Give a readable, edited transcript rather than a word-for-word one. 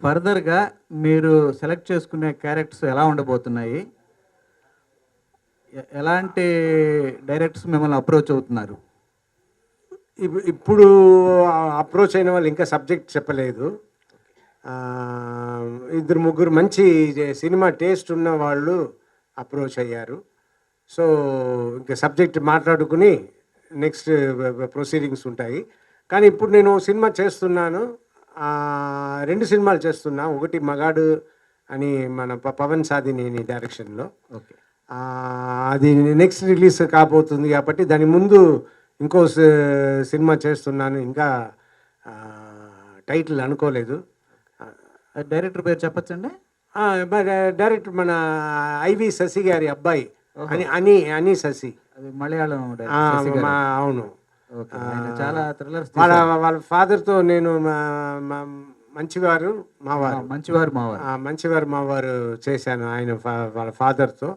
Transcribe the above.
ఫర్దర్‌గా మీరు సెలెక్ట్ చేసుకునే క్యారెక్టర్స్ ఎలా ఉండబోతున్నాయి? ఎలాంటి డైరెక్టర్స్ మిమ్మల్ని అప్రోచ్ అవుతున్నారు? ఇప్పుడు అప్రోచ్ అయిన వాళ్ళు ఇంకా సబ్జెక్ట్ చెప్పలేదు. ఇద్దరు ముగ్గురు మంచి సినిమా టేస్ట్ ఉన్న వాళ్ళు అప్రోచ్ అయ్యారు. సో ఇంకా సబ్జెక్ట్ మాట్లాడుకుని నెక్స్ట్ ప్రొసీడింగ్స్ ఉంటాయి. కానీ ఇప్పుడు నేను సినిమా చేస్తున్నాను. 2 సినిమాలు చేస్తున్నా. ఒకటి 'మగాడు' అని మన పవన్ సాధినేని డైరెక్షన్‌లో. ఓకే. అది నెక్స్ట్ రిలీజ్ కాబోతుంది కాబట్టి దాని ముందు ఇంకో సినిమా చేస్తున్నాను. ఇంకా టైటిల్ అనుకోలేదు. డైరెక్టర్ పేరు చెప్పొచ్చండి? డైరెక్టర్ మన ఐవి శశి గారి అబ్బాయి ఓహో! అని శశి. అది మలయాళం డైరెక్టర్ శశి గారు. అవును. ఓకే. ఆయన చాలా థ్రిల్లర్స్ వాళ్ళ తీశారు. వాళ్ళ ఫాదర్తో నేను మంచివారు మావారు మంచివారు మావారు. మంచివారు మావారు చేశాను ఆయన వాళ్ళ ఫాదర్తో.